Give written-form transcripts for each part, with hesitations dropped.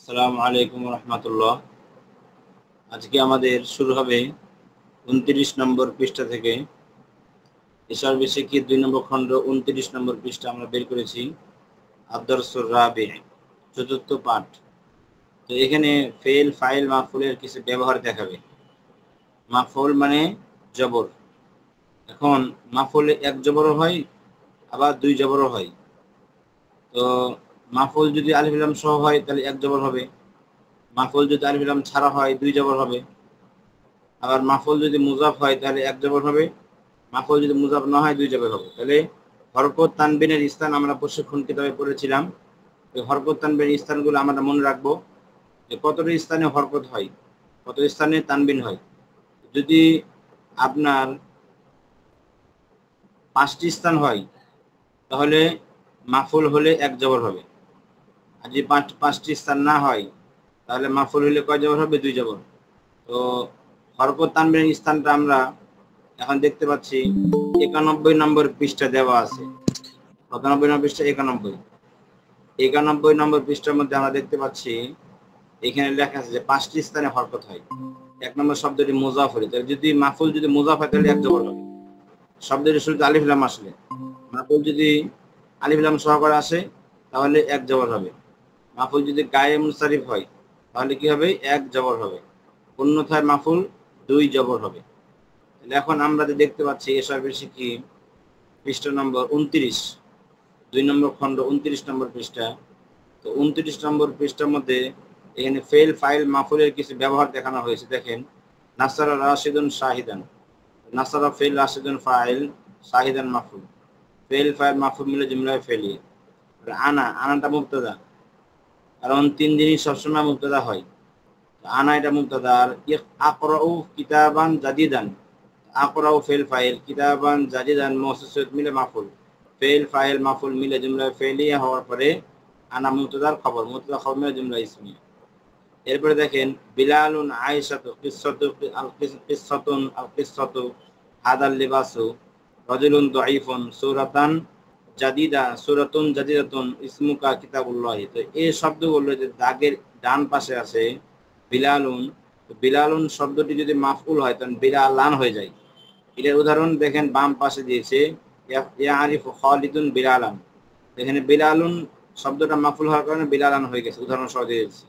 আসসালামু আলাইকুম রহমতুল্লাহ। আজকে আমাদের শুরু হবে 29 নম্বর পৃষ্ঠা থেকে। এশার বেশিকি 2 নম্বর খণ্ড 29 নম্বর পৃষ্ঠা আমরা বের করেছি। আদ-দারসুর রাবি, চতুর্থ পাঠ। তো এখানে ফেল, ফাইল, মাফউলের কিছু ব্যবহার দেখাবে। মাফউল মানে জবর। এখন মাফউলে এক জবরও হয়, আবার দুই জবরও হয়। তো মাফউল যদি আলিফ লাম সহ হয় তাহলে এক জবর হবে। মাফউল যদি আলিফ লাম ছাড়া হয় দুই জবর হবে। আবার মাফউল যদি মুজাফ হয় তাহলে এক জবর হবে। মাফউল যদি মুজাফ না হয় দুই জবর হবে। তাহলে হরকত তানবিনের স্থান আমরা প্রশিক্ষণ কিতাবে পড়েছিলাম। এই হরকত তানবিনের স্থানগুলো আমরা মনে রাখবো যে কতটি স্থানে হরকত হয়, কত স্থানে তানবিন হয়। যদি আপনার 5টি স্থান হয় তাহলে মাফউল হলে এক জবর হবে। আর যদি 5টি স্থান না হয় তাহলে মাফউল হলে কয় জবর হবে? দুই জবর। তো হরকত তানবিনের স্থানটা আমরা এখন দেখতে পাচ্ছি 91 নম্বর পৃষ্ঠা দেওয়া আছে। 97 নম্বর পৃষ্ঠা, 91 নম্বর পৃষ্ঠার মধ্যে আমরা দেখতে পাচ্ছি এখানে লেখা আছে যে 5টি স্থানে হরকত হয়। 1 নম্বর শব্দটি মুজাফ হলে, তাহলে যদি মাফউল যদি মুজাফ হয় তাহলে এক জবর হবে। শব্দের শুরুতে আলিফ লাম আসলে, মাফউল যদি আলিফ লাম সহকারে আসে তাহলে এক জবর হবে। মাফউল যদি গায়ে মুনসারিফ হয় তাহলে কি হবে? এক জবর হবে। অন্যথায় মাফউল দুই জবর হবে। এখন আমরা যে দেখতে পাচ্ছি এসব বেশি কি পৃষ্ঠা নম্বর 29, 2 নম্বর খণ্ড 29 নম্বর পৃষ্ঠা। তো 29 নম্বর পৃষ্ঠার মধ্যে এখানে ফেল, ফাইল, মাফুলের কিছু ব্যবহার দেখানো হয়েছে। দেখেন, নাসারা রাশিদুন শাহিদান। নাসারা ফেল, রাশিদুন ফাইল, শাহিদান মাফুল। ফেল, ফাইল, মাফুল মিলে জুমলায় ফেলিয়ে। আনা, আনাটা মুবতাদা, কারণ 3 জিনিস সবসময় মুবতাদা হয়। আনা এটা মুবতাদা। আর আকরাউ কিতাবান জাদিদান, আকরাউ ফেল ফাইল, কিতাবান জাদিদান মওসুসুত মিলে মাফুল। ফেল, ফাইল, মাফুল মিলে জুমলা ফেলিয়া হওয়ার পরে আনা মুবতাদার খবর, মুবতাদা খবর মিলে জুমলা ইসমিয়া। এরপরে দেখেন, বিলালুন আয়েশাতু কিসসাতু আল কিসসাতুন আল কিসসাতু হাদাল লিবাসু রাজুলুন দাঈফুন সূরাতান জাদিদা সূরাতুন জাদিদাতুন ইসমুকা কিতাবুল্লাহ। তো এই শব্দগুলো যে দাগের ডান পাশে আছে বিলালুন, বিলালুন শব্দটি যদি মাফউল হয় তখন বিলালান হয়ে যায়। এটার উদাহরণ দেখেন বাম পাশে দিয়েছে, ইয়ারিফু খালিদুন বিলালান। এখানে বিলালুন শব্দটা মাফউল হওয়ার কারণে বিলালান হয়ে গেছে, উদাহরণ সহ দিয়েছে।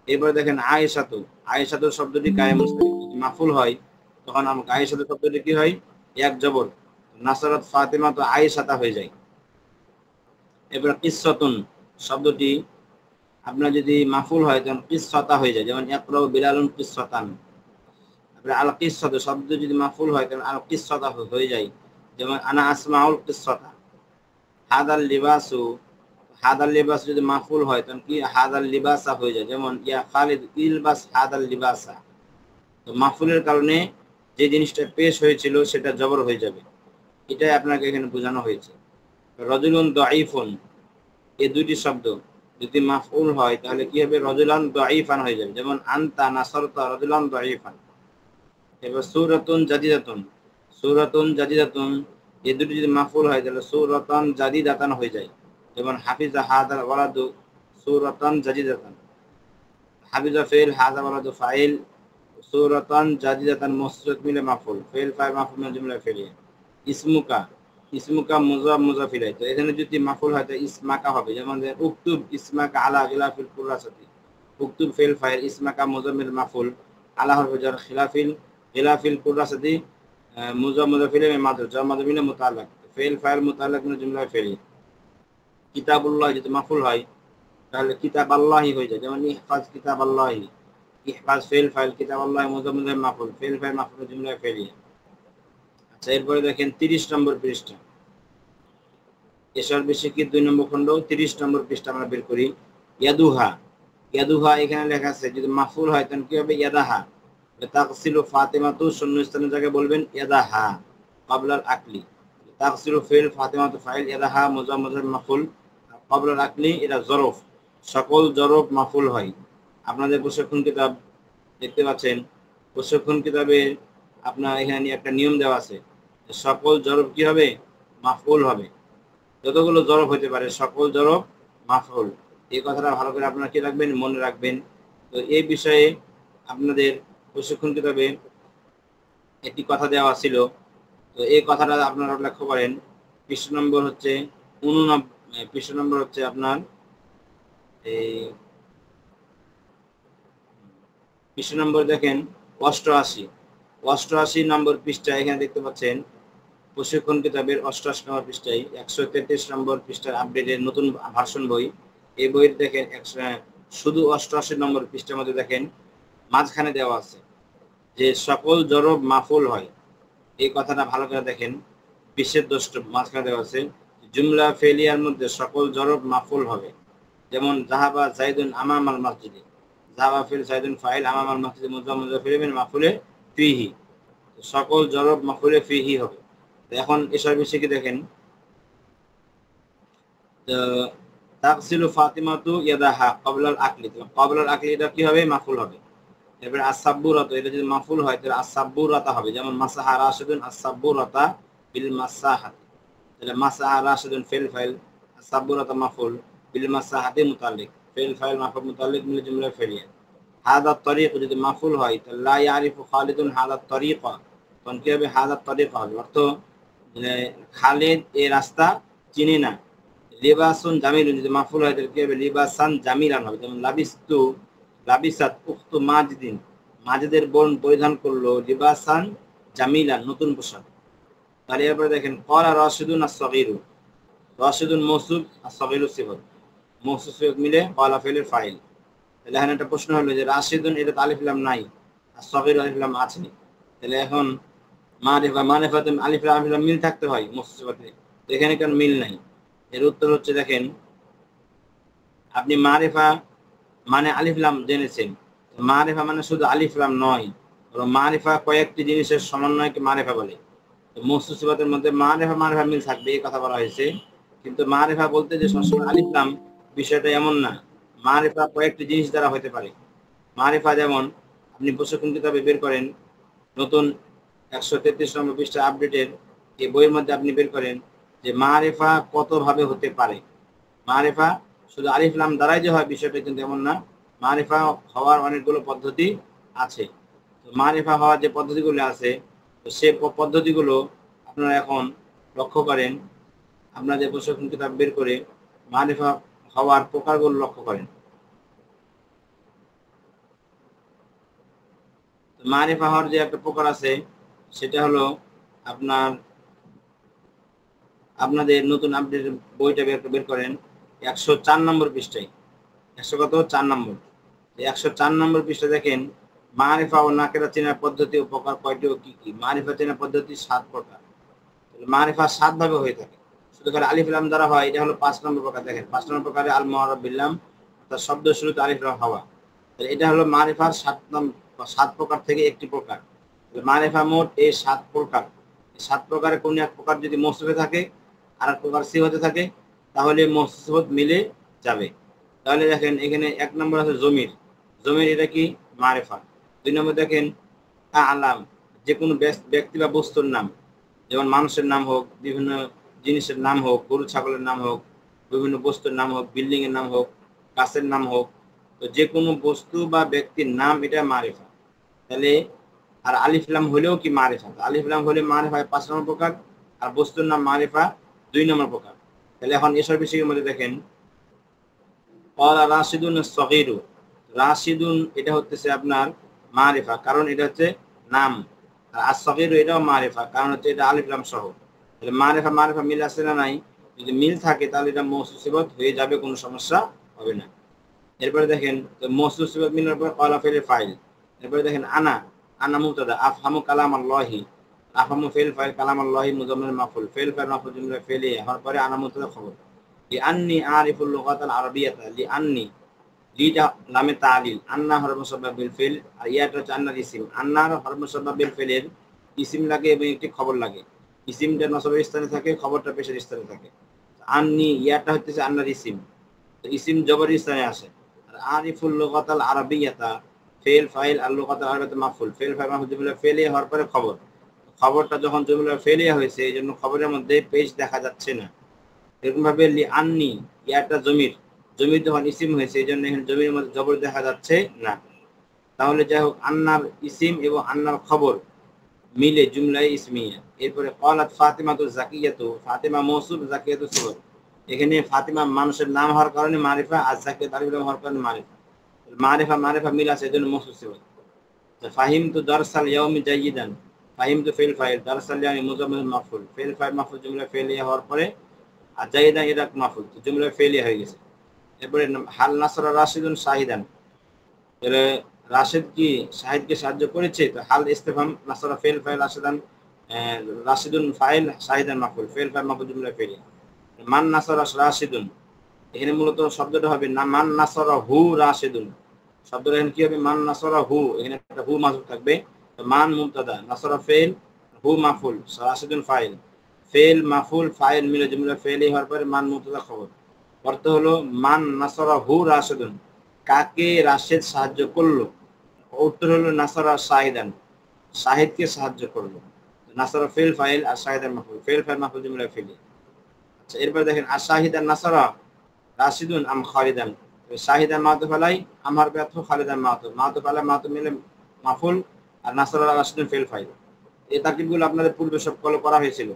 এরপরে দেখেন আয়েশাতু, আয়েশাতু শব্দটি গায়ে মুনসারিফ, যদি মাফউল হয় তখন আয়েশাতু শব্দটি কি হয়? এক জবর। নাসারাত ফাতিমা তো আয়েশাতা হয়ে যায়। এরপর কিসসাতুন শব্দটি আপনার যদি মাফউল হয় তখন কিসসাতা হয়ে যায়, যেমন ইকরাউ বিলালুন কিসসাতান। আল কিসসাতু শব্দ যদি মাফউল হয় তাহলে আল কিসসাতা হয়ে যায়, যেমন আনা আসমাউল কিসসাতা। হাদাল লিবাসু, হাদাল লিবাস যদি মাফউল হয় তখন কি? হাদাল লিবাসা হয়ে যায়, যেমন ইয়া খালিদ ইলবাস হাদাল লিবাসা। তো মাফউলের কারণে যে জিনিসটা পেশ হয়েছিল সেটা জবর হয়ে যাবে। এটাই আপনাকে এখানে বোঝানো হয়েছে। রাজুলুন দাঈফুন, এই দুইটি শব্দ যদি মাফউল হয় তাহলে কি হবে? রাজুলান দাঈফান হয়ে যাবে, যেমন আনতা নাসারতা রাজুলান দাঈফান। এবার সূরাতুন জাদিদাতুন, সূরাতুন জাদিদাতুন এই দুটি যদি মাফউল হয় তাহলে সূরাতান জাদিদাতান হয়ে যায়, যেমন হাফিজা হাদাল ওয়ালাদু সূরাতান জাদিদাতান। হাফিজা ফেল, হাদা ওয়ালাদু ফাইল, সূরাতান জাদিদাতান মসজুদ মিলে মাফউল। ফেল, ফাইল, মাফউল মিলে জুমলা ফেলিয়ে। ইসমুকা, ইসমুকা মুযাফ মুযাফ ইলাইহি। তো এখানে যদি মাফউল হয় তাহলে ইসমাকা হবে, যেমন উকতুব ইসমাকা আলা গিলাফিল কুরাসাতি। উকতুব ফেল ফাইল, ইসমাকা মুযাম্মিল মাফউল, আলা হরফ জার, খিলাফিল গিলাফিল কুরাসাতি মুযাফ মুযাফ ইলাইহি মাদরুজ, জার মাদরুজ মিলে মুতাআল্লাক। ফেল ফাইল মুতাআল্লাক মিলে জুমলা ফেলিয়ে। কিতাবুল্লাহ যদি মাফউল হয় তাহলে কিতাব আল্লাহি হয়ে যায়, যেমন ইহফাজ কিতাব আল্লাহি। ইহফাজ ফেল ফাইল, কিতাব আল্লাহ মুযাফ মুযাফ মাফউল, ফেল ফাইল মাফউল জুমলা ফেলিয়ে। আচ্ছা, এরপরে দেখেন 30 নম্বর পৃষ্ঠা। এসব বেশি কি 2 নম্বর খণ্ড 30 নম্বর পৃষ্ঠা আমরা বের করি। ইয়াদুহা, ইয়াদুহা এখানে লেখা আছে যদি মাফউল হয় তখন কি হবে? ইয়াদাহা। তাগসিলু ফাতিমাতু শূন্য স্থানের জায়গায় বলবেন ইয়াদাহা ক্বাবলাল আকলি। তাগসিলু ফেল, ফাতিমাতু ফাইল, ইয়াদাহা মুযাফ মুযাফ মাফউল, ক্বাবলাল আকলি এটা জরফ। সকল জরফ মাফউল হয়। আপনাদের প্রশিক্ষণ কিতাব দেখতে পাচ্ছেন, প্রশিক্ষণ কিতাবে আপনার এখানে একটা নিয়ম দেওয়া আছে, সকল জরফ কি হবে? মাফউল হবে। যতগুলো জরফ হতে পারে সকল জরফ মাফউল। এই কথাটা ভালো করে আপনারা কি রাখবেন, মনে রাখবেন। তো এই বিষয়ে আপনাদের প্রশিক্ষণ কিতাবে একটি কথা দেওয়া ছিল, তো এই কথাটা আপনারা লক্ষ্য করেন। পৃষ্ঠা নম্বর হচ্ছে 89, পৃষ্ঠা নম্বর হচ্ছে আপনার এই পৃষ্ঠা নম্বর দেখেন 88 নম্বর পৃষ্ঠা, এখানে দেখতে পাচ্ছেন প্রশিক্ষণ কিতাবের 88 নম্বর পৃষ্ঠায় 133 নম্বর পৃষ্ঠার আপডেটের নতুন ভার্সন বই। এই বইয়ের দেখেন শুধু 88 নম্বর পৃষ্ঠার মধ্যে দেখেন মাঝখানে দেওয়া আছে যে সকল জরব মাফুল হয়। এই কথাটা ভালো করে দেখেন, বিশ্বের দ্রষ্টব্য মাঝখানে দেওয়া আছে জুমলা ফেলিয়ার মধ্যে সকল জরব মাফুল হবে। যেমন জাহাবা জাইদুন আমামাল মসজিদে, জাহাবা ফিল জাইদুন ফাইল আমামাল মসজিদে মুজাম্মুজা ফিলমিন মাফুলে ফিহি, সকল জরব মাফুলে ফিহি হবে। এখন এসব বিষয় কি দেখেন, তাগসিলু ফাতিমাতু ইয়াদাহা ক্বাবলাল আকলি, ক্বাবলাল আকলি এটা কি হবে, মাফুল হবে। এরপরে আস-সাব্বুরাতু, এটা যদি মাফুল হয় তাহলে আস-সাব্বুরাতা হবে। যেমন মাসাহা রাশিদুন আস-সাব্বুরাতা বিল মাসাহাতি, তাহলে মাসাহা রাশিদুন ফিল ফাইল, আস-সাব্বুরাতা মাফুল, বিল মাসাহাতি মুতাল্লিক, ফিল ফাইল মাফুল মুতাল্লিক মিল জুমলা ফেলিয়া। হাদা তরিক যদি মাফুল হয় তাহলে লা ইয়ারিফু খালিদুন হাদা তরিকা, তখন কি হবে, হাদা তরিকা হবে, অর্থ খালিদ এই রাস্তা চিনি না। লিবাসুন জামিলুন যদি মাফুল হয় তাহলে কি হবে, লিবাসান জামিলান হবে। যেমন লাবিস্তু লাবিসাত উখতু মাজিদিন, মাজিদের বোন পরিধান করলো লিবাসান জামিলান, নতুন পোশাক। তাহলে এরপরে দেখেন ক্বালা রাশিদুন আস-সাগীরু, রাশিদুন মওসুফ আস-সাগীরু সিফাত, মওসুফ সিফাত মিলে ক্বালা ফিলের ফাইল। তাহলে এখানে একটা প্রশ্ন হলো যে রাশিদুন এটা আলিফ লাম নাই, আস-সাগীরু আলিফ লাম আছে, তাহলে এখন মারিফাতে আলিফ লাম মিল থাকতে হয় মওসুফ সিফাতে, তো এখানে কেন মিল নাই? এর উত্তর হচ্ছে দেখেন, আপনি মারিফা মানে আলিফ লাম জেনেছেন, মারিফা মানে শুধু আলিফ লাম নয়, বরং মারিফা কয়েকটি জিনিসের সমন্বয়কে মারিফা বলে। মওসুফ সিফাতের মধ্যে মারিফা মিল থাকবে এই কথা বলা হয়েছে, কিন্তু মারিফা বলতে যে সবসময় আলিফ লাম বিষয়টা এমন না। মারিফা কয়েকটি জিনিস দ্বারা হতে পারে। মারিফা যেমন আপনি প্রশিক্ষণ কিতাবে বের করেন, নতুন 133 নম্বর পৃষ্ঠা আপডেটের এই বইয়ের মধ্যে আপনি বের করেন যে মারিফা কত ভাবে হতে পারে। মারিফা শুধু আলিফ লাম দ্বারাই যে হয় বিষয়টা কিন্তু এমন না, মারিফা হওয়ার অনেকগুলো পদ্ধতি আছে। তো মারিফা হওয়ার যে পদ্ধতিগুলো আছে, তো সে পদ্ধতিগুলো আপনারা এখন লক্ষ্য করেন, আপনাদের প্রশিক্ষণ কিতাব বের করে মারিফা হওয়ার প্রকারগুলো লক্ষ্য করেন। মারিফা হওয়ার যে একটা প্রকার আছে সেটা হলো আপনাদের নতুন আপডেট বইটা বের করেন 104 নম্বর পৃষ্ঠায়, 104 নম্বর, 104 নম্বর পৃষ্ঠা দেখেন মারিফা ও নাকেরা চেনার পদ্ধতি ও প্রকার কয়টি ও কি কি। মারিফা চেনার পদ্ধতি 7 প্রকার। মারিফা 7 ভাবে হয়ে থাকে, শুধু করে আলিফ লাম দ্বারা হয়, এটা হলো 5 নম্বর প্রকার। দেখেন 5 নম্বর প্রকারে আল মুআররাব বিল লাম, অর্থাৎ শব্দ শুরুতে আলিফ লাম হওয়া, এটা হলো মারিফার 7 প্রকার থেকে একটি প্রকার। মারিফা মোট এই 7 প্রকার। 7 প্রকারে কোন এক প্রকার যদি মওসুফে থাকে আর এক প্রকার সিফাতে থাকে তাহলে মওসুফ সিফাত মিলে যাবে। তাহলে দেখেন এখানে 1 নম্বর আছে জমির, জমির এটা কি, মারিফা। 2 নম্বর দেখেন আলাম, যে কোনো ব্যক্তি বা বস্তুর নাম, যেমন মানুষের নাম হোক, বিভিন্ন জিনিসের নাম হোক, গরু ছাগলের নাম হোক, বিভিন্ন বস্তুর নাম হোক, বিল্ডিং এর নাম হোক, গাছের নাম হোক, তো যে কোনো বস্তু বা ব্যক্তির নাম এটা মারিফা। তাহলে আর আলিফ লাম হলেও কি মারিফা, আলিফ লাম হলে মারিফা 5 নম্বর প্রকার, আর বস্তুর নাম মারিফা 2 নম্বর প্রকার। তাহলে এখন এসব বিষয়ের মধ্যে দেখেন ক্বালা রাশিদুন আস-সাগীরু, রাশিদুন এটা হচ্ছে আপনার মারিফা, কারণ এটা হচ্ছে নাম, আর আস-সাগীরু এটাও মারিফা, কারণ হচ্ছে এটা আলিফ লাম সহ। তাহলে মারিফা মিল আছে না নাই? যদি মিল থাকে তাহলে এটা মওসুফ সিফাত হয়ে যাবে, কোনো সমস্যা হবে না। এরপরে দেখেন মওসুফ সিফাত মিলার পর ক্বালা ফিলের ফাইল। এরপরে দেখেন আনা মুবতাদা, আফহামু কালামাল্লাহি, আফহামু ফিল ফাইল কালামাল্লাহি মুজাম্মিল মাফউল, ফিল ফাইল মাফউল জুমলা ফিলিয়া, হওয়ার পরে আনা মুবতাদা খবর। লিআন্নী আরিফুল লুগাতাল আরাবিয়াতা, লিআন্নী লিটা লামে তালিল, আন্না হরফ মুসাব্বাহ বিল ফিল, আর ইয়াটা হচ্ছে আন্নার ইসিম। আন্নার হরফ মুসাব্বাহ বিল ফিলের ইসিম লাগে এবং একটি খবর লাগে। ইসিমটা নসবের স্থানে থাকে, খবরটা পেশের স্থানে থাকে। আন্নি ইয়াটা হচ্ছে আন্নার ইসিম, তো ইসিম জবরের স্থানে আসে। আর আরিফুল লুগাতাল আরাবিয়াতা ফিল ফাইল আর লুগাতাল আরাবিয়াতা মাফউল, ফিল ফাইল মাফউল জুমলা ফিলিয়া, হওয়ার পরে খবর। খবরটা যখন জুমলা ফিলিয়া হয়েছে এইজন্য খবরের মধ্যে পেশ দেখা যাচ্ছে না। এরকম ভাবে লিআন্নী ইয়াটা জমির, জমির যখন ইসিম হয়েছে এই জন্য এখানে জমির মধ্যে জবর দেখা যাচ্ছে না। তাহলে যাই হোক, আন্নার ইসিম এবং আন্নার খবর মিলে জুমলাই ইসমিয়া। এরপরে ক্বালাত ফাতিমাতু যাকিয়াতু, ফাতিমা মৌসুফ, যাকিয়াতু সিফত। এখানে ফাতিমা মানুষের নাম হওয়ার কারণে মারিফা, আর যাকিয়াত আলিফ লাম হওয়ার কারণে মারিফা। মারিফা মিল আছে, এজন্য মৌসুফ সিফত। ফাহিমতু দারসাল ইয়াউমি জাইয়িদান, ফাহিমতু ফিল ফাইল, দারসাল ইয়াউমি মুজাম্মিল মাফউল, ফিল ফাইল মাফউল জুমলা ফেলিয়া হওয়ার পরে আর জাইয়িদান এরা মাফউল, জুমলা ফেলিয়া হয়ে গেছে। এরপরে হাল নাসরা রাশিদুন শাহিদান, তাহলে রাশিদ কি শাহিদকে সাহায্য করেছে? তো হাল ইস্তেফাম, নাসরা ফেল ফাইল, রাশিদান রাশিদুন ফাইল, শাহিদান মাফউল, ফেল ফাইল মাফউল জুমলা ফেলিয়া। মান নাসরা রাশিদুন, এখানে মূলত শব্দটা হবে না মান নাসরা হু রাশিদুন। শব্দটা এখানে কি হবে? মান নাসরা হু, এখানে একটা হু মাযুফ থাকবে। মান মুবতাদা, নাসরা ফেল, হু মাফউল, রাশিদুন ফাইল। ফেল মাফউল ফাইল মিলে জুমলা ফেলি হওয়ার পরে মান মুবতাদা খবর। অর্থ হলো মান নাসরা হু রাশিদুন, কাকে রাশেদ সাহায্য করলো? উত্তর হলো নাসরা শাহিদান, শাহিদকে সাহায্য করলো। নাসরা ফেল ফাইল আর শাহিদান মাফউল, ফেল ফাইল মাফউল জুমলা ফেলি। আচ্ছা, এরপর দেখেন আশাহিদান নাসরা রাশিদুন আম খালিদান, শাহিদান মাতুফ আলাই, আমার ব্যর্থ, খালিদান মাতুফ আলাই মাতুফ মিলে মাফুল, আর নাসরা রাশিদুন ফেল ফাইল। এই তারকিবগুলো আপনাদের পূর্বে সব করা হয়েছিল।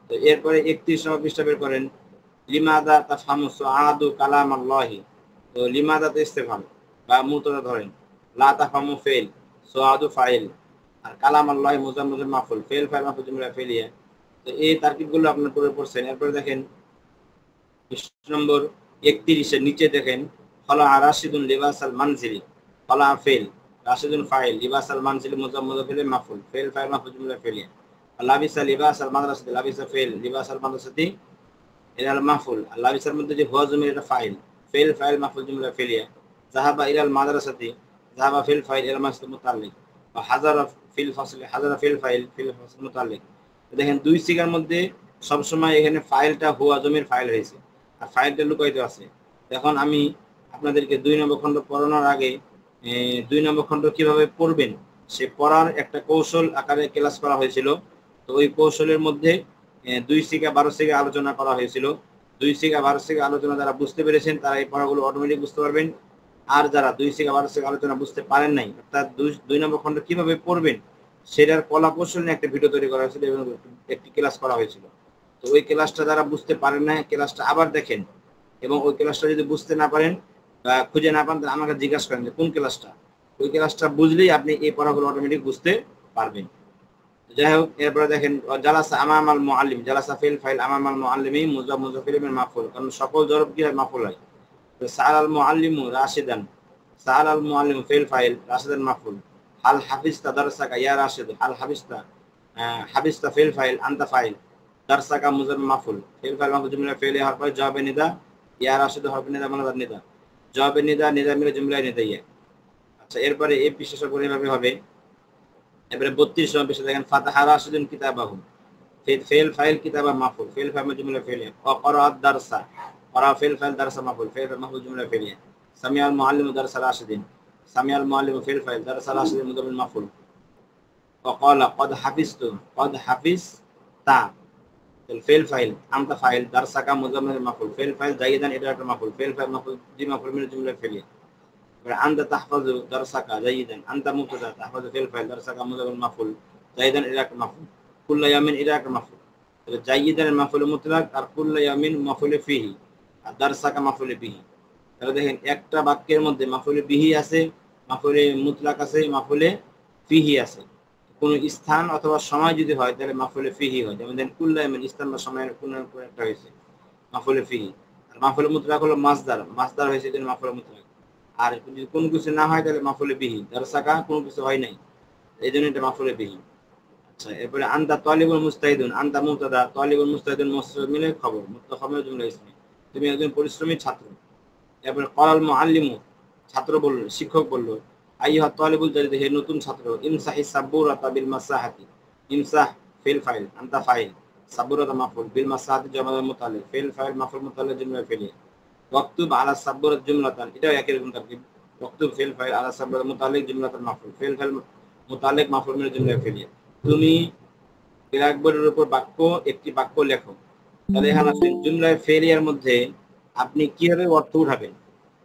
তো এরপরে 31 নম্বর পৃষ্ঠা বের করেন। লিমাদা তাফহামু সুআদু কালাম আল্লাহি, তো লিমাদা তো ইস্তেফহাম বা মুবতাদা ধরেন, লা তাফহামু ফেল, সুআদু ফাইল, আর কালাম আল্লাহি মুজাম্মিল মাফুল, ফেল ফাইল মাফুল জুমলা ফেলিয়া। তো এই তারকিবগুলো আপনারা পড়ে পড়ছেন। এরপরে দেখেন 20 নম্বর 31 এর নিচে দেখেন হলা রাশিদুন লিবাস আল মানজিলি, হলা ফেল, রাশিদুন ফাইল, লিবাস আল মানজিলি মুজাম্মিল ফেল মাফুল, ফেল ফাইল মাফুল জুমলা ফেলিয়া। লাবিসা লিবাস আল মাদ্রাসাতি, লাবিসা ফেল, লিবাস আল মাদ্রাসাতি এর আল মাফুল, আর লাবিসার মধ্যে যে হুয়া জমির এটা ফাইল, ফেল ফাইল মাফুল জুমলা ফেলিয়া। যাহাবা ইলাল মাদ্রাসাতি, যাহাবা ফেল ফাইল এর মাসুল মুতাল্লিক, বা হাজারা ফিল ফাসল, হাজারা ফেল ফাইল, ফিল ফাসল মুতাল্লিক। দেখেন দুই সিগার মধ্যে সবসময় এখানে ফাইলটা হুয়া জমির ফাইল হয়েছে আর ফাইলটা লুকায়িত আছে। এখন আমি আপনাদেরকে 2 নম্বর খণ্ড পড়ানোর আগে 2 নম্বর খণ্ড কিভাবে পড়বেন সে পড়ার একটা কৌশল আকারে ক্লাস করা হয়েছিল। তো ওই কৌশলের মধ্যে 2 থেকে 12 থেকে আলোচনা করা হয়েছিল। 2 থেকে 12 থেকে আলোচনা যারা বুঝতে পেরেছেন তারা এই পড়াগুলো অটোমেটিক বুঝতে পারবেন। আর যারা 2 থেকে 12 থেকে আলোচনা বুঝতে পারেন নাই, অর্থাৎ 2 নম্বর খণ্ড কিভাবে পড়বেন সেটার কলা কৌশল নিয়ে একটা ভিডিও তৈরি করা হয়েছিল এবং একটি ক্লাস করা হয়েছিল। তো ওই ক্লাসটা যারা বুঝতে পারেন না, ক্লাসটা আবার দেখেন, এবং ওই ক্লাসটা যদি বুঝতে না পারেন বা খুঁজে না পান তাহলে আমাকে জিজ্ঞাসা করেন যে কোন ক্লাসটা। ওই ক্লাসটা বুঝলেই আপনি এই পড়াগুলো অটোমেটিক বুঝতে পারবেন। যাই হোক, এরপরে দেখেন জালাসা আমামাল মুআল্লিম, জালাসা ফিল ফাইল আমামাল মুআল্লিমি মুজাফ মুজাফিল মিন মাফউল, কারণ সকল জরব কি হয়? মাফউল হয়। তো সাআলাল মুআল্লিমু রাশিদান, সাআলাল মুআল্লিমু ফিল ফাইল, রাশিদান মাফউল। হাল হাফিজতা দারসাকা ইয়া রাশিদ, হাল হাফিজতা, হাফিজতা ফিল ফাইল, আনতা ফাইল, দারসাকা মুজাফ মাফউল, ফিল ফাইল মাফউল জুমলা ফেলে হওয়ার পরে জবাবে নিদা, ইয়া রাশিদ হরফ নিদা মানে নিদা, জবাবে নিদা, নিদা মিলে জুমলা নিদাইয়া। আচ্ছা, এরপরে এই বিশেষণ এভাবে হবে। এবারে 32 নম্বর পৃষ্ঠা দেখেন ফাতাহা রাশিদুন কিতাবাহু, ফেল ফাইল কিতাবা মাফউল, ফেল ফাইল জুমলা ফেলিয়া। ক্বারাআত দারসা, ক্বারা ফেল ফাইল দারসা মাফউল, ফেল ফাইল মাফউল জুমলা ফেলিয়া। সামিআল মুআল্লিমু দারসা রাশিদিন, সামিআল মুআল্লিমু ফেল ফাইল, দারসা রাশিদিন মুদাবিল মাফউল। ক্বালা ক্বাদ হাফিজতু, ক্বাদ হাফিজতা, ফেল ফাইল আনতা ফাইল, দারসাকা মুদাবিল মাফউল, ফেল ফাইল জাইদান এটা একটা মাফউল, ফেল ফাইল মাফউল জি মাফউল মিন জুমলা ফেলিয়া। আনতা তাহফাজু দারসাকা জাইদান, আনতা মুবতাদা, তাহফাজু ফিল ফাইল, দারসাকা মুজাফফর মাফউল, জাইদান এর একটা মাফউল, কুল্লা ইয়ামিন এর একটা মাফউল। তাহলে জাইদান মাফউল মুতলাক আর কুল্লা ইয়ামিন মাফউল ফিহি আর দারসাকা মাফউল বিহি। তাহলে দেখেন একটা বাক্যের মধ্যে মাফউল বিহি আছে, মাফউল মুতলাক আছে, মাফউল ফিহি আছে। কোন স্থান অথবা সময় যদি হয় তাহলে মাফউল ফিহি হয়। যেমন দেখেন কুল্লা ইয়ামিন স্থান বা সময়ের কোন একটা হয়েছে মাফউল ফিহি, আর মাফউল মুতলাক হলো মাসদার, মাসদার হয়েছে জন্য মাফউল মুতলাক। আর যদি কোনো কিছু না হয় তাহলে মাফউল বিহি, দারসাকা কোনো কিছু হয় নাই এই জন্য এটা মাফউল বিহি। আচ্ছা, এরপরে আনতা তালিবুল মুস্তাহিদুন, আনতা মুবতাদা, তালিবুল মুস্তাহিদুন মুস্তাহিদ মিলে খবর, মুত্তাখামিল জুমলা ইসমি, তুমি একজন পরিশ্রমী ছাত্র। এরপরে ক্বালাল মুআল্লিমু, ছাত্র বলল, শিক্ষক বলল, আইয়ুহা তালিবুল জাদিদ, হে নতুন ছাত্র, ইমসাহি সাবুরাতা বিল মাসাহাতি, ইমসাহ ফিল ফাইল, আনতা ফাইল, সাবুরাতা মাফউল, বিল মাসাহাতি জামাল মুতাল্লিক, ফিল ফাইল মাফউল মুতাল্লিক জুমলা ফেলিয়া। ওয়াক্তুব আলা সাবুরাত জুমলাতান, এটাও একই রকম তারকিব, ওয়াক্তুব ফিল ফাইল আলা সাবুরাত মুতাল্লিক জুমলাতান মাফউল, ফিল ফাইল মুতাল্লিক মাফউল মিন জুমলা ফেলিয়া। তুমি ব্ল্যাকবোর্ডের উপর বাক্য, একটি বাক্য লেখো। তাহলে এখানে আছে জুমলা ফেলিয়ার মধ্যে আপনি কিভাবে অর্থ উঠাবেন,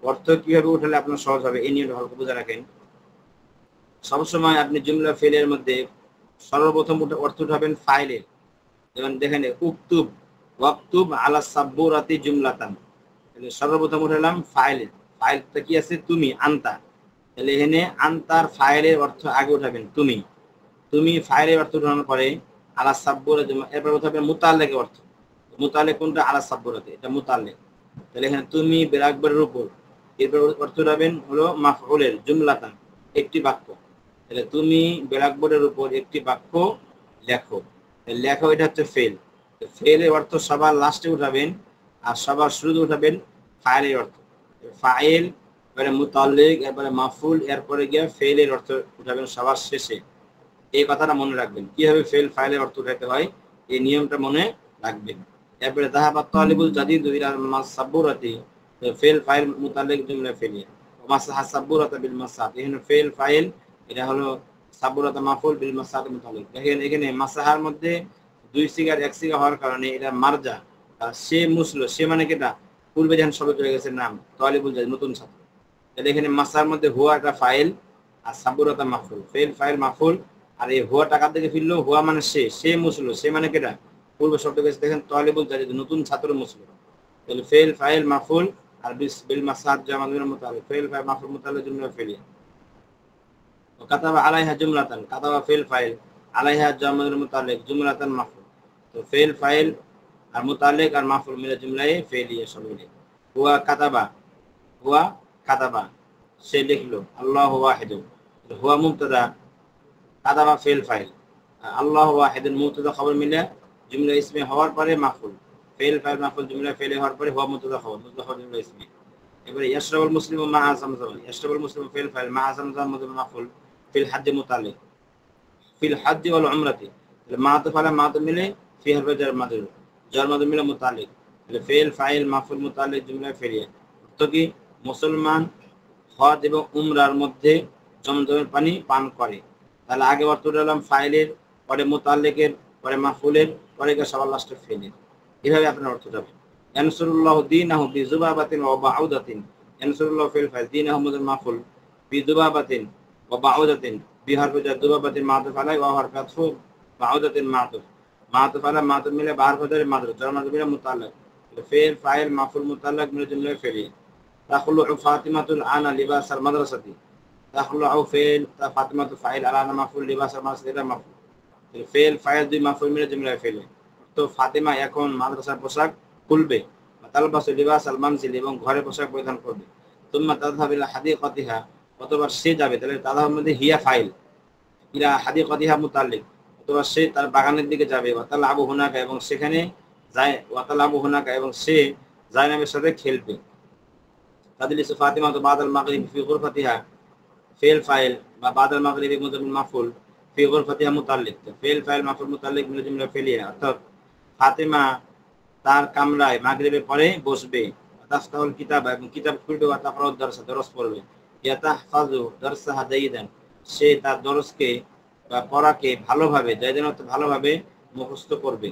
অর্থ কিভাবে উঠালে আপনার সহজ হবে এই নিয়ে ভালো করে বুঝে রাখেন। সবসময় আপনি জুমলা ফেলের মধ্যে সর্বপ্রথম অর্থ উঠাবেন ফাইলের। যেমন দেখেন উক্তুব ওয়াক্তুব আলা সাব্বুরাতি জুমলাতান, তাহলে সর্বপ্রথম উঠালাম ফাইলের। ফাইলটা কি আছে? তুমি, আনতা। তাহলে এখানে আনতার ফাইলের অর্থ আগে উঠাবেন তুমি। তুমি ফাইলের অর্থ উঠানোর পরে আলা সাব্বুরা, এরপর উঠাবেন মুতাল্লিকের অর্থ। মুতাল্লিক কোনটা? আলা সাব্বুরাতে, এটা মুতাল্লিক। তাহলে এখানে তুমি বেরাকবারের উপর, এরপর অর্থ উঠাবেন হলো মাফউলের জুমলাতান, একটি বাক্য। তাহলে তুমি ব্ল্যাকবোর্ডের উপর একটি বাক্য লেখো। লেখো এটা হচ্ছে ফেল। ফেলের অর্থ সবার লাস্টে উঠাবেন আর সবার শুরুতে উঠাবেন ফাইলের অর্থ। ফাইল, এবারে মুতাল্লিক, এরপরে মাফুল, এরপরে গিয়ে ফেলের অর্থ উঠাবেন সবার শেষে। এই কথাটা মনে রাখবেন, কিভাবে ফেল ফাইলের অর্থ উঠাতে হয় এই নিয়মটা মনে রাখবেন। এরপরে যাহাবাত তালিবুল জাদিদু ইলাল মাসাব্বুরাতি, ফেল ফাইল মুতাল্লিক জুমলা ফেলিয়া। মাসাহা সাব্বুরাতা বিল মাসাত, এখানে ফেল ফাইল, এটা হলো সাব্বুরাতা মাফুল বিল মাসাত মুতাল্লিক। দেখেন এখানে মাসাহার মধ্যে দুই সিগার এক সিগা হওয়ার কারণে এটা মারজা। সে মুসলো, সে মানে কেটা? পূর্বে যখন সবে চলে গেছে নাম, তালিবুল জাদিদ নতুন ছাত্র। তাহলে এখানে মাসার মধ্যে হুয়া একটা ফাইল আর সাব্বুরাতা মাফুল, ফেল ফাইল মাফুল। আর এই হুয়া টাকার দিকে ফিরলো, হুয়া মানে সে মুসলো, সে মানে কেটা? পূর্ব শব্দ গেছে। দেখেন তালিবুল জাদিদ নতুন ছাত্র মুসলো। তাহলে ফেল ফাইল মাফুল আর বিল মাসাদ জামাতুল মুতাল্লিক, ফেল ফাইল মাফুল মুতাল্লিক জুমলা ফেলিয়া। কাতাবা আলাইহা জুমলাতান, কাতাবা ফেল ফাইল, আলাইহা জামাতুল মুতাল্লিক জুমলাতান মাফুল। তো ফেল ফাইল আর মুতাল্লিক আর মাফুল মিলে জুমলায়ে ফেলিয়া সব মিলে। হুয়া কাতাবা, হুয়া কাতাবা, সে লিখলো। আল্লাহু ওয়াহিদুন, হুয়া মুবতাদা, কাতাবা ফেল ফাইল, আল্লাহু ওয়াহিদুন মুবতাদা খবর মিলে জুমলা ইসমে হওয়ার পরে মাফুল। ফেল ফাইল মাফুল জুমলা ফেলে হওয়ার পরে হুয়া মুবতাদা খবর, মুবতাদা খবর জুমলা ইসমে। এবারে ইয়াশরাবুল মুসলিমু মা যামযাম, ইয়াশরাবুল মুসলিমু ফেল ফাইল, মা যামযাম মুবতাদা মাফুল, ফিল হাজ্জি মুতাল্লিক, ফিল হাজ্জি ওয়াল উমরাতি। তাহলে মা তো ফালা মা তো মিলে ফি হারফে জার মাদরুর, জার মাদরুর মিলে মুতাল্লিক। তাহলে ফেল ফাইল মাফুল মুতাল্লিক জুমলা ফেলিয়া। তো কি? মুসলমান হজ এবং উমরার মধ্যে জমজমের পানি পান করে। তাহলে আগে অর্থ দিলাম ফাইলের, পরে মুতাল্লিকের, পরে মাফুলের, পরে গিয়ে সবার লাস্টে ফেলের। এভাবে আপনার অর্থ যাবে। ইয়ানসুরুল্লাহ দীনাহু বিযুবাবাতিন ওয়া বাউদাতিন, ইয়ানসুরুল্লাহ ফিল ফাইল, দীনাহু মাফুল, বিযুবাবাতিন ওয়া বাউদাতিন, বিহারফে জার যুবাবাতিন মাতুফ আলাই ওয়া হারফে আতফ, বাউদাতিন মাতুফ, মাতুফ আলা মাতুফ মিলে বাহারফে জার মাদরুর, জার মাদরুর মিলে মুতাল্লিক। ফেল ফাইল মাফুল মুতাল্লিক মিলে জুমলা ফেলি। তাখলু ফাতিমাতুল আনা লিবাসাল মাদ্রাসাতি, তাখলু ফেল, ফাতিমাতু ফাইল, আলানা মাফুল, লিবাসাল মাদ্রাসাতি এটা মাফুল। ফেল ফাইল দুই মাফুল মিলে জুমলা ফেলে। তো ফাতিমা এখন মাদ্রাসার পোশাক খুলবে। তালবাসু লিবাসাল মানজিল, এবং ঘরে পোশাক পরিধান করবে। তুম্মা তাযহাবু ইলা হাদিকাতিহা, অতঃপর সে যাবে। তাহলে তাযহাবুর মধ্যে হিয়া ফাইল, ইলা হাদিকাতিহা মুতাল্লিক, অতঃপর সে তার বাগানের দিকে যাবে। ওয়াতালাবু হুনাকা, এবং সেখানে যায়, ওয়াতালাবু হুনাকা, এবং সে জায়নাবের সাথে খেলবে। তাদলিসু ফাতিমাতু বাদাল মাগরিব ফি গুরফাতিহা, ফেল ফাইল বা বাদাল মাগরিবি মুদাল মাফুল, ফি গুরফাতিহা মুতাল্লিক। ফেল ফাইল মাফুল মুতাল্লিক মিলে জুমলা ফেলিয়া, অর্থাৎ ফাতিমা তার কামরায় মাগরিবের পরে বসবে। তাফতাহুল কিতাব, এবং কিতাব খুলবে। ওয়া তাকরাউ দারসা, দরস পড়বে। ইয়াতাহফাজু দারসাহা জাইদান, সে তার দরসকে বা পড়াকে ভালোভাবে, জাইদান অর্থ ভালোভাবে মুখস্থ করবে।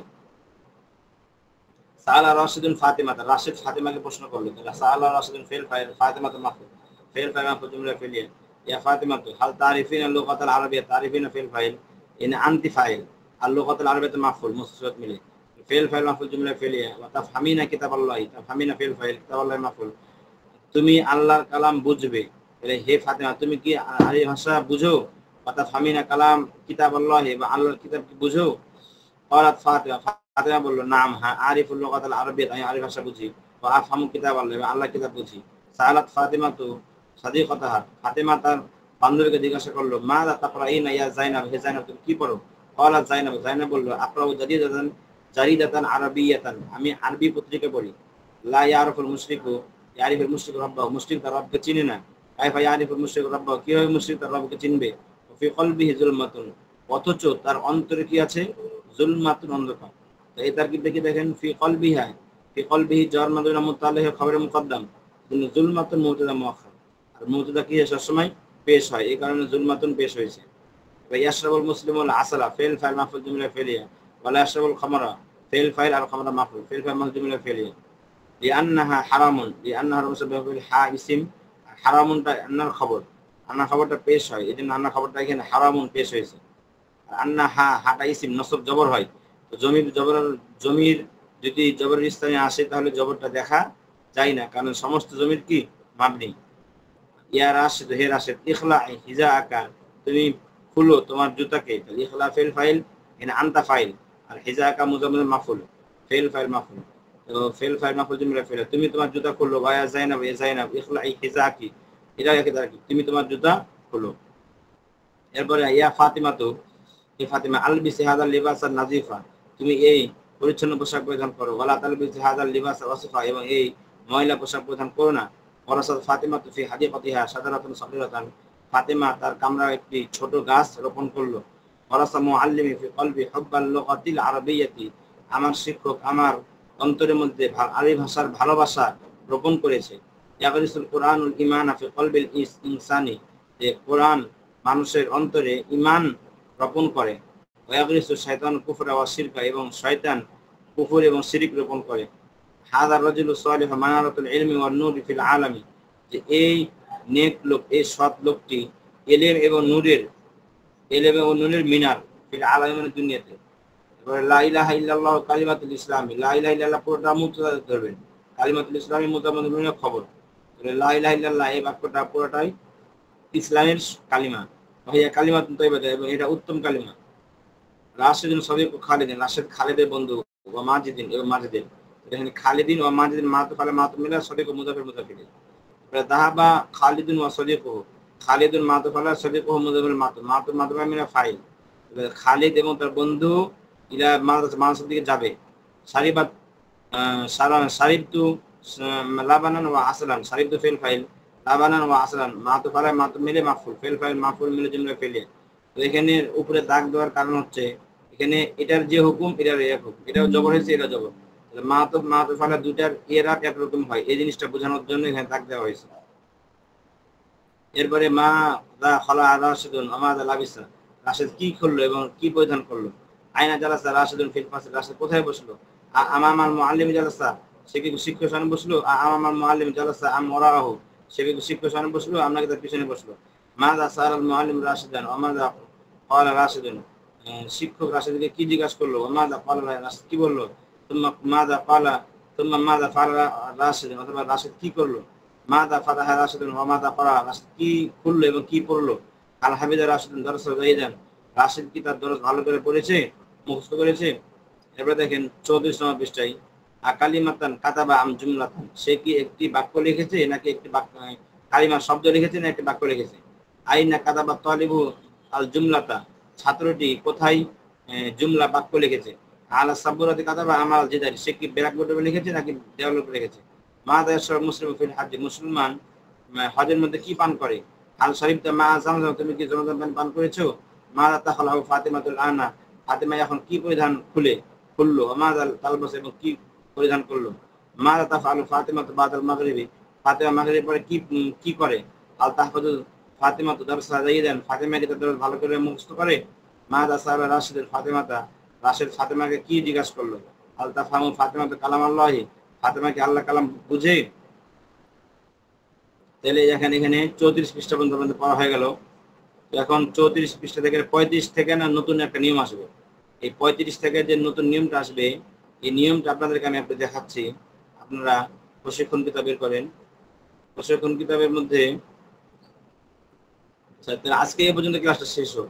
সাআলা রাশিদুন ফাতিমাতা, রাশিদ ফাতিমাকে প্রশ্ন করলো। সাআলা রাশিদুন ফেল ফাইল, ফাতিমাতু মাফুল, ফেল ফাইল মাফুল জুমলা ফেলিয়া। ইয়া ফাতিমাতু হাল তারিফিনা লুগাতাল আরাবিয়া, তারিফিনা ফেল ফাইল, ইন আনতি ফাইল, আর লুগাতাল আরাবিয়াতু মাফুল, মুসতাদ মিলে ফেল ফাইল মাফুল জুমলা ফেলিয়া। ওয়া তাফহামিনা কিতাবাল্লাহি, তাফহামিনা ফেল ফাইল, কিতাবাল্লাহি মাফুল, তুমি আল্লাহর কালাম বুঝবে। তাহলে হে ফাতিমা তুমি কি আরবি ভাষা বুঝো? ওয়া তাফহামিনা কালাম কিতাবাল্লাহি, বা আল্লাহর কিতাব কি বুঝো? ক্বালাত ফাতিমা, ফাতিমা বলল নাম, হ্যাঁ, আরিফুল লুগাতাল আরাবিয়াত, আমি আরবি ভাষা বুঝি। ওয়া আফহামু কিতাবাল্লাহি, আল্লাহর কিতাব বুঝি। সাআলাত ফাতিমাতু সাদিকাতাহা, ফাতিমা তার বান্ধবীকে জিজ্ঞাসা করলো, মাযা তাকরাইনা ইয়া যায়নাব, হে যায়নাব তুমি কি পড়ো? ক্বালাত যায়নাব, যায়নাব বলল, আকরাউ জারিদাতান আরাবিয়াতান, আমি আরবি পত্রিকা পড়ি। লা ইয়ারিফুল মুশরিকু, ইয়ারিফুল মুশরিকু রাব্বাহু, মুশরিক তার রবকে চিনে না। কাইফা ইয়ারিফুল মুশরিকু রাব্বাহু, কিভাবে মুশরিক তার রবকে চিনবে? ফি কলবিহি যুলমাতুন, অথচ তার অন্তরে কি আছে? যুলমাতুন, অন্ধকার। তো এই তারকিব দেখি দেখেন, ফি কলবিহা, ফি কলবিহি জার মাদুনা মুতাল্লিহ খবরে মুকদ্দাম, কিন্তু যুলমাতুন মুবতাদা মুআখখার, আর মুবতাদা কি সব সময় পেশ হয়, এই কারণে যুলমাতুন পেশ হয়েছে। ইয়াশরাবুল মুসলিমুল আসলা, ফেল ফাইল মাফুল জুমলা ফেলিয়া। ওয়ালা ইয়াশরাবুল খামরা, ফেল ফাইল আর খামরা মাফুল, ফেল ফাইল মাফুল জুমলা ফেলিয়া। লিআন্নাহা হারামুন, লিআন্নাহা হা ইসিম, হারামুনটা আন্নার খবর, আন্নার খবরটা পেশ হয়, এই জন্য আন্নার খবরটা এখানে হারামুন পেশ হয়েছে। আন্না হাটা ইসিম নসব জবর হয়, তো জমির যদি জবরের স্থানে আসে তাহলে জবরটা দেখা যায় না, কারণ সমস্ত জমির কি মাবনি। ইয়া রাশিদ, হে রাশিদ, ইখলা হিজা আকা, তুমি খুলো তোমার জুতাকে। ইখলা ফেল ফাইল, এখানে আনতা ফাইল, আর হিজা আকা মুজাম্মিল মাফুল, ফেল ফাইল মাফুল। তো ফেল ফাইল মাফুল জুমলা ফেল, তুমি তোমার জুতা খুলো। ভাইয়া জাইনাব, এ জাইনাব, ইখলা হিজা আকি, এটা কি দ্বারা কি তুমি তোমার জুতা খুলো। এরপরে ইয়া ফাতিমা, তো হে ফাতিমা, আলবিসি হাদাল লিবাস নাজিফা, তুমি এই পরিচ্ছন্ন পোশাক পরিধান করো। ওয়ালা তালবিসি হাদাল লিবাস ওয়াসিফা, এবং এই ময়লা পোশাক পরিধান করো না। ওয়ারাসাত ফাতিমা তু ফি হাদিকাতিহা শাজারাতান সাগীরাতান, ফাতিমা তার কামরায় একটি ছোট গাছ রোপণ করলো। ওয়ারাসা মুআল্লিমি ফি কলবি হুব্বাল লুগাতিল আরাবিয়্যাতি, আমার শিক্ষক আমার অন্তরের মধ্যে আরবি ভাষার ভালোবাসা রোপণ করেছে। ইয়াগরিসুল কুরআনুল ঈমানা ফি কলবিল ইনসানি, যে কোরআন মানুষের অন্তরে ঈমান রোপণ করে। ওয়াগরিসু শাইতান কুফরা ওয়া শিরকা, এবং শয়তান কুফর এবং শিরক রোপণ করে। হাযা রাজুলু সালিহু মানারাতুল ইলমি ওয়ান নূরি ফিল আলামি, যে এই নেক লোক, এই সৎ লোকটি ইলম এবং নূরের মিনার, ফিল আলামি মানে দুনিয়াতে। এবারে লা ইলাহা ইল্লাল্লাহ কালিমাতুল ইসলামি, লা ইলাহা ইল্লাল্লাহ পুরোটা মুবতাদা ধরবেন, কালিমাতুল ইসলামি মুবতাদা খবর। লা ইলাহা ইল্লাল্লাহ এই বাক্যটা পুরোটাই ইসলামের কালিমা। ভাইয়া কালিমাতুন তাইয়্যিবা, এবং এটা উত্তম কালিমা। রাশিদুন সাদিক খালিদিন, রাশিদ খালিদের বন্ধু। ওয়া মাজিদিন, এবং মাজিদের, এখানে খালিদিন ওয়া মাজিদিন মাতুফ আলা মাতুফ মিলা সাদিক মুযাফির মুযাফির। যাহাবা খালিদুন ওয়া সাদিকুহু, খালিদুন মাতুফ আলা সাদিকুহু মুযাফির মাতুফ, মাতুফ মাতুফ মিনা ফাইল। খালিদ এবং তার বন্ধু ইলা মাদ্রাসার দিকে যাবে। সারিবাত সারিবতু লাবানান ওয়া আসলান, সারিবতু ফিল ফাইল, লাবানান ওয়া আসলান মাতুফ আলা মাতুফ মিলে মাফুল, ফিল ফাইল মাফুল মিলে জুমলা ফেলে। তো এখানে উপরে দাগ দেওয়ার কারণ হচ্ছে এখানে এটার যে হুকুম এটার এক হুকুম, এটাও জবর হয়েছে, এটা জবর। মাতুফ আলা দুটার এরাব একরকম হয়, এই জিনিসটা বোঝানোর জন্য এখানে দাগ দেওয়া হয়েছে। এরপরে মা দা খালা রাশিদুন আমাদা লাবিসা, রাশিদ কি করলো এবং কি পরিধান করলো। আয়না জালাসা রাশিদুন ফিল ফাসল, রাশিদ কোথায় বসলো। আমামাল মুআল্লিম জালাসা, সে কি শিক্ষক সামনে বসলো। আমামাল মুআল্লিম জালাসা আম ওরাহু, সে কি শিক্ষক সামনে বসলো আপনাকে তার পিছনে বসলো। মাদা সারাল মুআল্লিম রাশিদান, আমাদা ক্বালা রাশিদুন, শিক্ষক রাশিদকে কি জিজ্ঞাসা করলো। মাদা ক্বালা, রাশিদ কি বললো। তুম্মা মাদা ফাআলা রাশিদ, অথবা রাশিদ কি করলো। মাদা ফাতাহা রাশিদুন ওয়া মাদা ক্বারা, রাশিদ কি খুললো এবং কি পড়লো। আল হামিদা রাশিদুন দারসা যাইদান, রাশিদ কি তার দরস ভালো করে পড়েছে, মুখস্থ করেছে। এরপরে দেখেন 34 নম্বর পৃষ্ঠায়, কালিমাতান কাতাবা আম জুমলাতান, সে কি একটি বাক্য লিখেছে নাকি একটি কালিমা শব্দ লিখেছে না একটি বাক্য লিখেছে। আইনা কাতাবা তালিবু আল জুমলাতা, ছাত্রটি কোথায় জুমলা বাক্য লিখেছে। আলা সাবুরাতি কাতাবা আমাল জিদারি, সে কি ব্ল্যাকবোর্ডে লিখেছে নাকি দেওয়ালের উপরে লিখেছে। মাদা ইয়াশরাবু মুসলিমু ফিল হজ্জ, মুসলমান হজের মধ্যে কি পান করে। আল শরীফতা মা জামজাম, তুমি কি জমজম পানি পান করেছো। মাদা তাখলাহু ফাতিমাতুল আনা, ফাতিমা এখন কি পরিধান খুললো। মাদা তালবাস, এবং কি পরিধান করলো। মাদা তাফআলু ফাতিমাতু বাদাল মাগরিবি, ফাতিমা মাগরিবের পরে কি করে। আল তাহফাজু ফাতিমাতু দারসা যাইদান, ফাতিমা কি তার দরস ভালো করে মুখস্থ করে। মাদা সারা রাশিদুল ফাতিমাতা, রাশিদ ফাতিমাকে কি জিজ্ঞাসা করলো। আল তাফহামু ফাতিমাতু কালাম আল্লাহি, ফাতিমা কি আল্লাহ কালাম বুঝে। তাহলে এখানে 34 পৃষ্ঠা পর্যন্ত পড়া হয়ে গেল। এখন 34 পৃষ্ঠা থেকে 35 থেকে না নতুন একটা নিয়ম আসবে। এই 35 থেকে যে নতুন নিয়মটা আসবে, এই নিয়মটা আপনাদেরকে আমি দেখাচ্ছি। আপনারা প্রশিক্ষণ কিতাব বের করেন। প্রশিক্ষণ কিতাবের মধ্যে আজকে এই পর্যন্ত ক্লাসটা শেষ হোক।